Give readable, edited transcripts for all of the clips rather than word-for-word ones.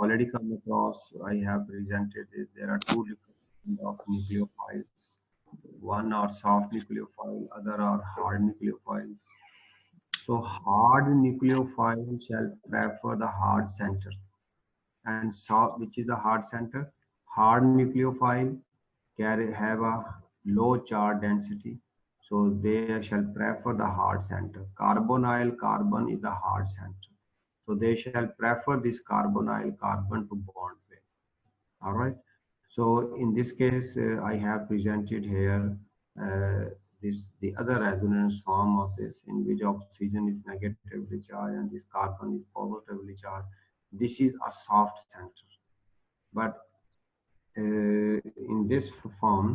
already come across, I have presented it. There are two different kinds of nucleophiles. One are soft nucleophile, other are hard nucleophiles. So hard nucleophile shall prefer the hard center, and soft, which is the hard center. Hard nucleophile have a low charge density, so they shall prefer the hard center. Carbonyl carbon is the hard center, so they shall prefer this carbonyl carbon to bond with. All right. So in this case, I have presented here this the other resonance form of this, in which oxygen is negatively charged and this carbon is positively charged. This is a soft center, but in this form,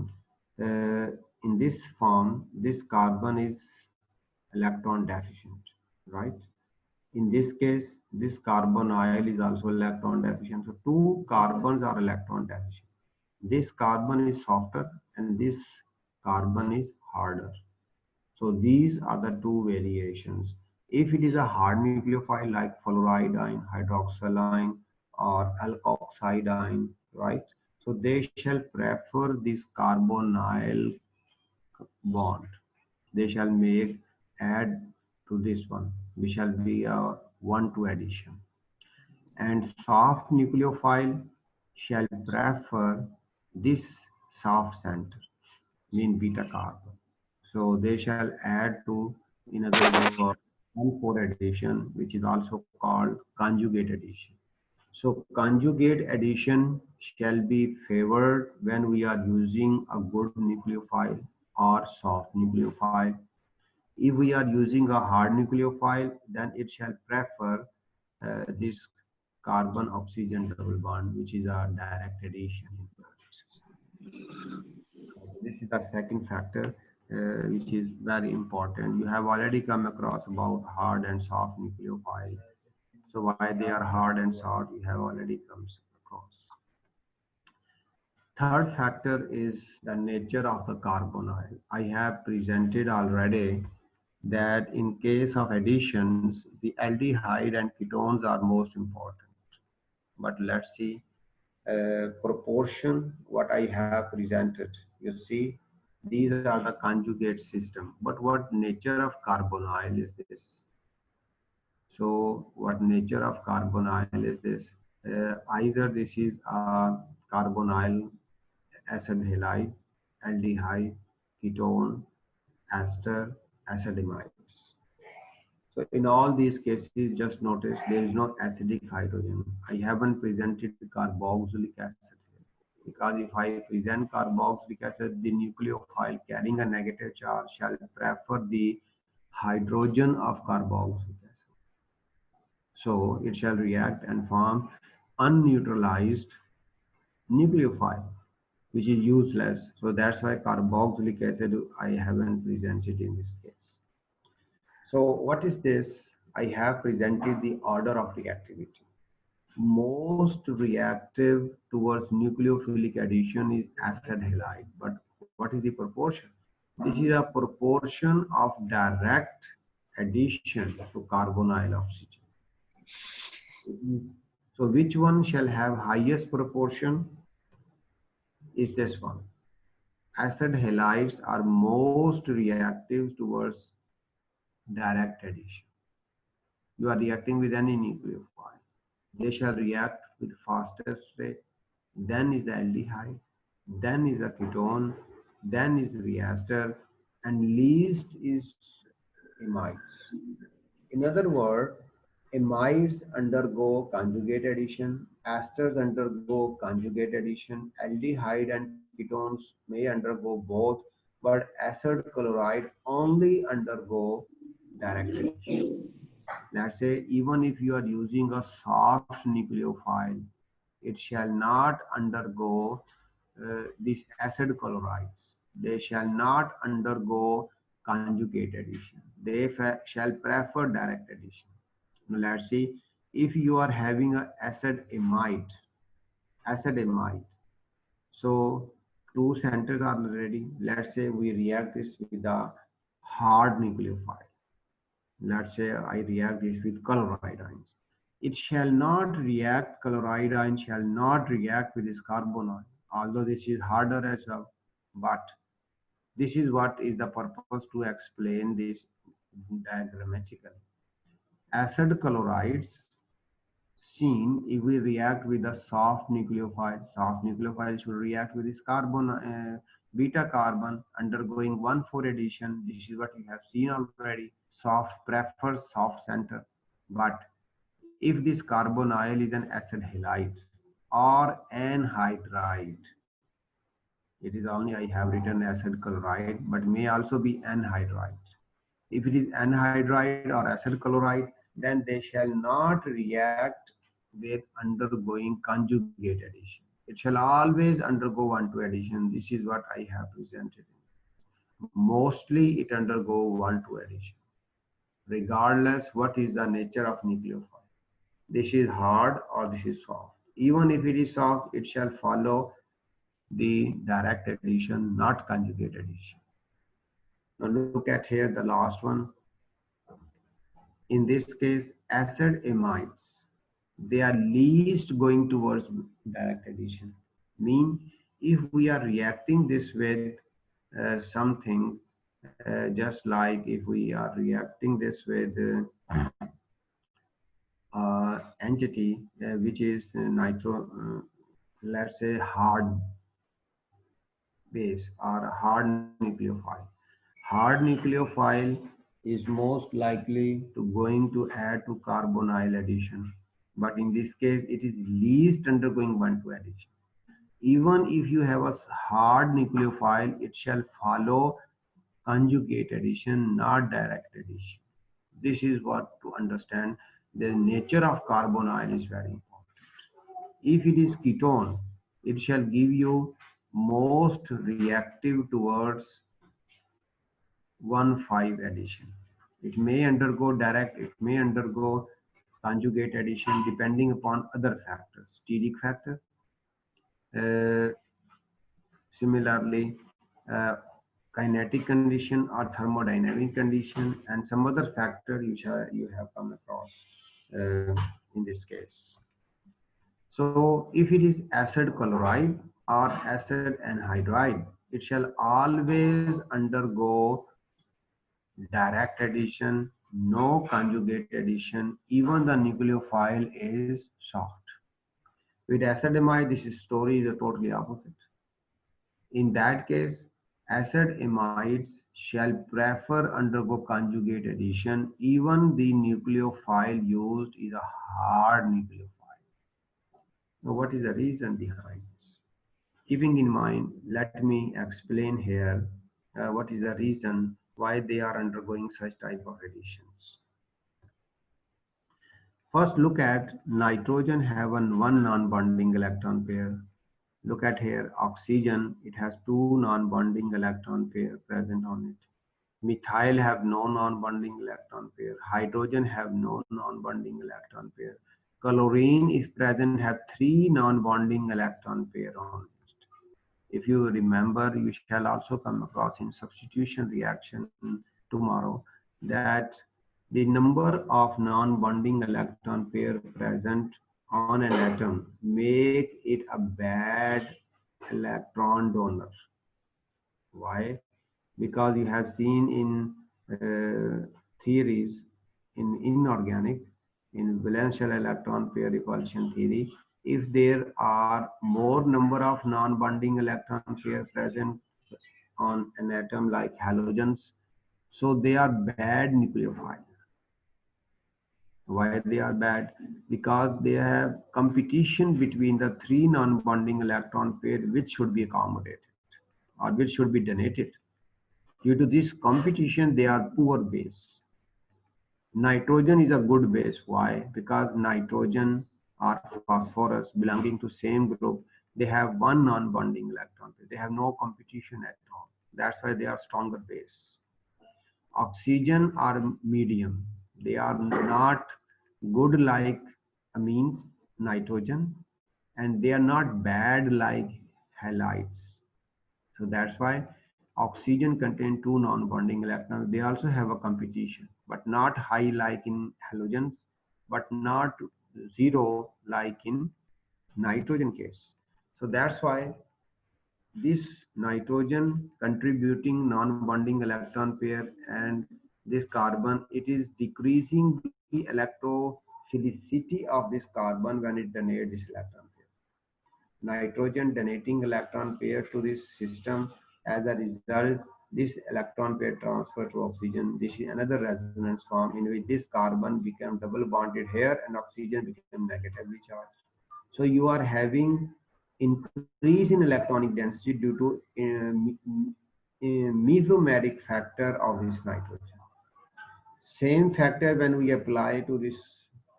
uh, this carbon is electron deficient, right? In this case, this carbonyl is also electron deficient. So two carbons are electron deficient. This carbon is softer and this carbon is harder. So these are the two variations. If it is a hard nucleophile like fluoridine, hydroxyline, or alkoxidine, right? So they shall prefer this carbonyl bond. They shall make add to this one, which shall be a 1-2 addition. And soft nucleophile shall prefer this soft center, mean beta carbon. So they shall add to, in other words, 1,4 addition, which is also called conjugate addition. So conjugate addition shall be favored when we are using a good nucleophile or soft nucleophile. If we are using a hard nucleophile, then it shall prefer this carbon oxygen double bond, which is a direct addition. This is the second factor, which is very important. You have already come across about hard and soft nucleophile. So why they are hard and soft, you have already come across. Third factor is the nature of the carbonyl. I have presented already that in case of additions, the aldehyde and ketones are most important. But let's see proportion what I have presented. You see, these are the conjugate system. But what nature of carbonyl is this? So what nature of carbonyl is this? Either this is a carbonyl acid halide, aldehyde, ketone, ester, acetamides. So in all these cases, just notice there is no acidic hydrogen. I haven't presented carboxylic acid here, because if I present carboxylic acid, the nucleophile carrying a negative charge shall prefer the hydrogen of carboxylic acid. So it shall react and form unneutralized nucleophile, which is useless. So that's why carboxylic acid I haven't presented in this case. So what is this? I have presented the order of reactivity. Most reactive towards nucleophilic addition is acid halide. But what is the proportion? This is a proportion of direct addition to carbonyl oxygen. So which one shall have highest proportion? Is this one. Acid halides are most reactive towards direct addition. You are reacting with any nucleophile. They shall react with fastest rate, then is the aldehyde, then is the ketone, then is the ester, and least is amides. In other words, amides undergo conjugate addition, esters undergo conjugate addition, aldehyde and ketones may undergo both, but acid chloride only undergo direct addition. Let's say even if you are using a soft nucleophile, it shall not undergo these acid chlorides. They shall not undergo conjugate addition. They shall prefer direct addition. Now let's see, if you are having an acid amide. So two centers are ready. Let's say we react this with a hard nucleophile. Let's say I react this with chloride ions. It shall not react, chloride ion shall not react with this carbon ion, although this is harder as well. But this is what is the purpose to explain this diagrammatically. Acid chlorides seen if we react with a soft nucleophile. Soft nucleophile should react with this carbon, beta carbon undergoing 1,4 addition. This is what we have seen already. Soft prefers soft center. But if this carbonyl is an acid halide or anhydride, it is only I have written acid chloride, but may also be anhydride. If it is anhydride or acid chloride, then they shall not react with undergoing conjugate addition. It shall always undergo 1,2 addition. This is what I have presented. Mostly it undergo 1,2 addition, regardless what is the nature of nucleophile. This is hard or this is soft. Even if it is soft, it shall follow the direct addition, not conjugate addition. Now look at here the last one. In this case, acid amides, they are least going towards direct addition. Mean if we are reacting this with something, just like if we are reacting this with entity which is let's say hard base or a hard nucleophile. Hard nucleophile is most likely to going to add to carbonyl addition, but in this case it is least undergoing 1,2 addition. Even if you have a hard nucleophile, it shall follow conjugate addition, not direct addition. This is what to understand. The nature of carbonyl is very important. If it is ketone, it shall give you most reactive towards 1,5 addition. It may undergo direct, it may undergo conjugate addition depending upon other factors, steric factor. Similarly, uh, kinetic condition or thermodynamic condition and some other factor you have come across in this case. So if it is acid chloride or acid anhydride, it shall always undergo direct addition, no conjugate addition, even the nucleophile is soft. With acid-amide, this story is totally opposite. In that case, acid amides shall prefer undergo conjugate addition, even the nucleophile used is a hard nucleophile. Now, what is the reason behind this? Keeping in mind, let me explain here what is the reason why they are undergoing such type of additions. First, look at nitrogen have one non-bonding electron pair. Look at here, oxygen, it has two non-bonding electron pair present on it. Methyl have no non-bonding electron pair. Hydrogen have no non-bonding electron pair. Chlorine, if present, have three non-bonding electron pair on it. If you remember, you shall also come across in substitution reaction tomorrow that the number of non-bonding electron pair present on an atom make it a bad electron donor. Why? Because you have seen in theories in inorganic, in valence shell electron pair repulsion theory, if there are more number of non-bonding electron pair present on an atom like halogens, so they are bad nucleophile. Why they are bad? Because they have competition between the three non-bonding electron pair which should be accommodated or which should be donated. Due to this competition, they are poor base. Nitrogen is a good base. Why? Because nitrogen or phosphorus belonging to same group, they have one non-bonding electron pair. They have no competition at all. That's why they are stronger base. Oxygen are medium. They are not good like amines, nitrogen, and they are not bad like halides. So that's why oxygen contain two non-bonding electrons. They also have a competition, but not high like in halogens, but not zero like in nitrogen case. So that's why this nitrogen contributing non-bonding electron pair and this carbon, it is decreasing the electrophilicity of this carbon when it donates this electron pair. Nitrogen donating electron pair to this system. As a result, this electron pair transfer to oxygen. This is another resonance form in which this carbon become double bonded here and oxygen become negatively charged. So you are having increase in electronic density due to mesomeric factor of this nitrogen. Same factor when we apply to this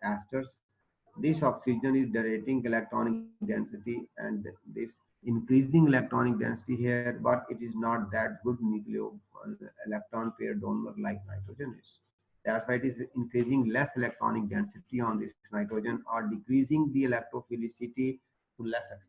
esters. This oxygen is generating electronic density and this increasing electronic density here, but it is not that good nucleo electron pair donor like nitrogen is. That's why it is increasing less electronic density on this nitrogen or decreasing the electrophilicity to less extent.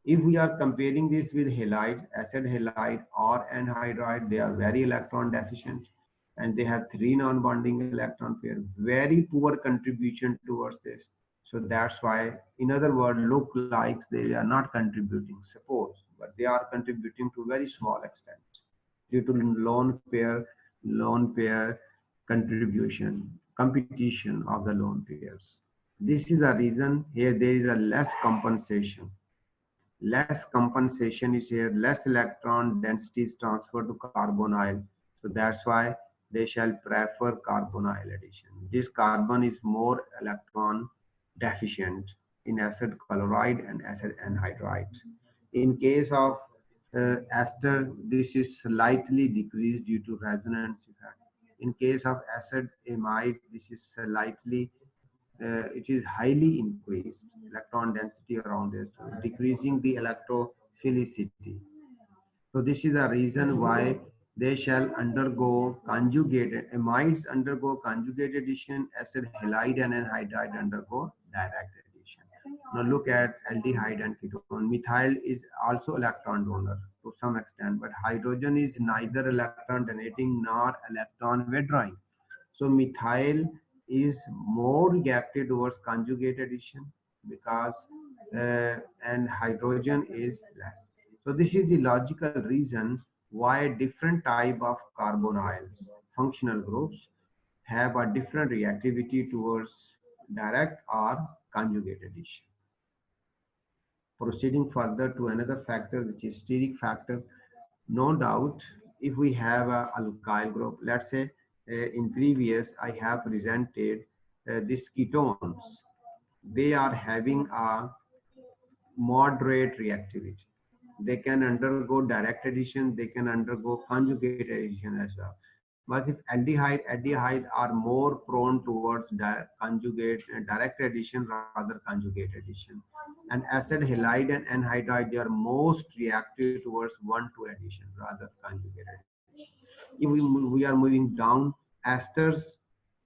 If we are comparing this with halides, acid halide or anhydride, they are very electron deficient and they have three non-bonding electron pair, very poor contribution towards this. So that's why, in other words, look like they are not contributing, suppose, but they are contributing to very small extent due to lone pair contribution, competition of the lone pairs. This is the reason here there is a less compensation. Less compensation is here, less electron density is transferred to carbonyl. So that's why they shall prefer carbonyl addition. This carbon is more electron deficient in acid chloride and acid anhydride. In case of ester, this is slightly decreased due to resonance effect. In case of acid amide, this is slightly it is highly increased electron density around it, decreasing the electrophilicity. So this is the reason why they shall undergo conjugated, amides undergo conjugate addition, acid halide and anhydride undergo direct addition. Now look at aldehyde and ketone. Methyl is also electron donor to some extent, but hydrogen is neither electron donating nor electron withdrawing. So methyl is more reactive towards conjugate addition because and hydrogen is less. So this is the logical reason why different type of carbonyls, functional groups, have a different reactivity towards direct or conjugate addition. Proceeding further to another factor, which is steric factor. No doubt, if we have a alkyl group, let's say in previous I have presented these ketones, they are having a moderate reactivity. They can undergo direct addition, they can undergo conjugate addition as well. But if aldehyde are more prone towards direct addition rather conjugate addition. And acid halide and anhydride, they are most reactive towards 1,2 addition rather conjugate addition. If we are moving down, esters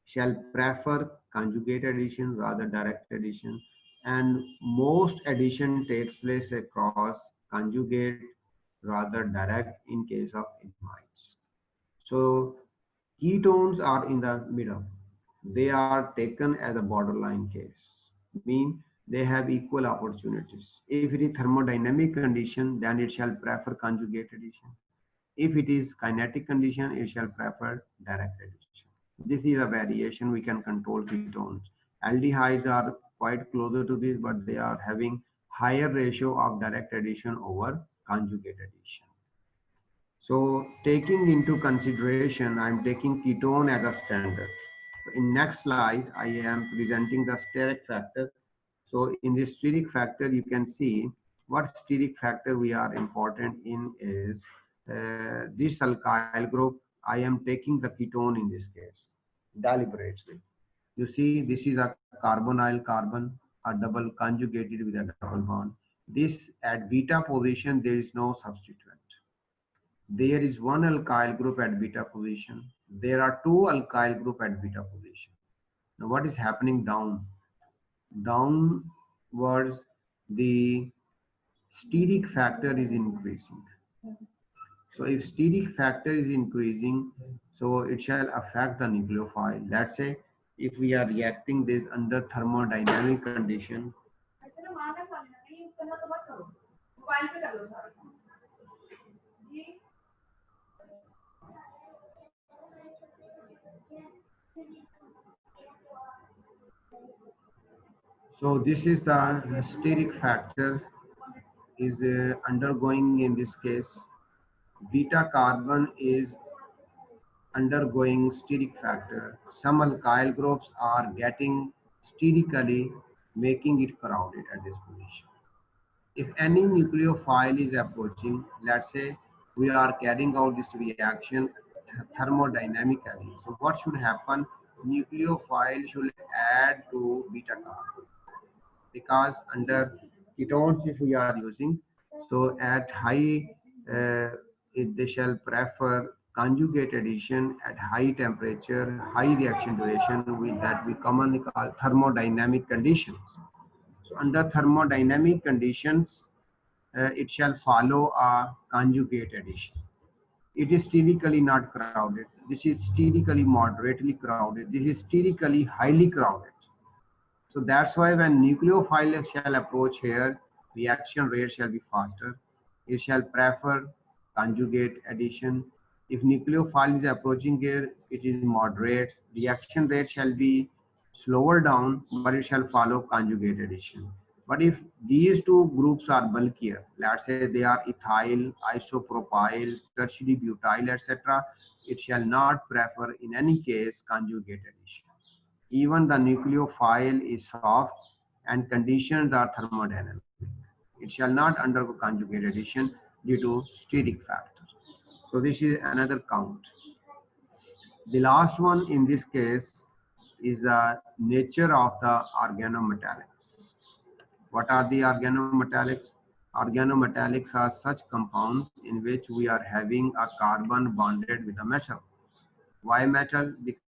shall prefer conjugate addition rather direct addition, and most addition takes place across conjugate rather direct in case of amides. So ketones are in the middle. They are taken as a borderline case, mean they have equal opportunities. If it is thermodynamic condition, then it shall prefer conjugate addition. If it is kinetic condition, it shall prefer direct addition. This is a variation we can control ketones. Aldehydes are quite closer to this, but they are having higher ratio of direct addition over conjugate addition. So taking into consideration, I'm taking ketone as a standard. In next slide, I am presenting the steric factor. So in the steric factor, you can see what steric factor we are important in is this alkyl group. I am taking the ketone in this case deliberately. You see, this is a carbonyl carbon, a double conjugated with a double bond. This at beta position, there is no substituent. There is one alkyl group at beta position. There are two alkyl group at beta position. Now what is happening down? Downwards, the steric factor is increasing. So if steric factor is increasing, so it shall affect the nucleophile. Let's say if we are reacting this under thermodynamic condition. So this is the steric factor is undergoing in this case. Beta carbon is undergoing steric factor. Some alkyl groups are getting sterically, making it crowded at this position. If any nucleophile is approaching, let's say we are carrying out this reaction thermodynamically. So what should happen? Nucleophile should add to beta carbon, because under ketones if we are using, so at high they shall prefer conjugate addition at high temperature, high reaction duration, with that we commonly call thermodynamic conditions. So under thermodynamic conditions, it shall follow a conjugate addition. It is sterically not crowded. This is sterically moderately crowded. This is sterically highly crowded. So that's why when nucleophile shall approach here, reaction rate shall be faster. It shall prefer conjugate addition. If nucleophile is approaching here, it is moderate. Reaction rate shall be slower down, but it shall follow conjugate addition. But if these two groups are bulkier, let's say they are ethyl, isopropyl, tertiary butyl, etc., it shall not prefer in any case conjugate addition. Even the nucleophile is soft and conditions are thermodynamic. It shall not undergo conjugate addition due to steric factor. So this is another count. The last one in this case is the nature of the organometallics. What are the organometallics? Organometallics are such compounds in which we are having a carbon bonded with a metal. Why metal? Because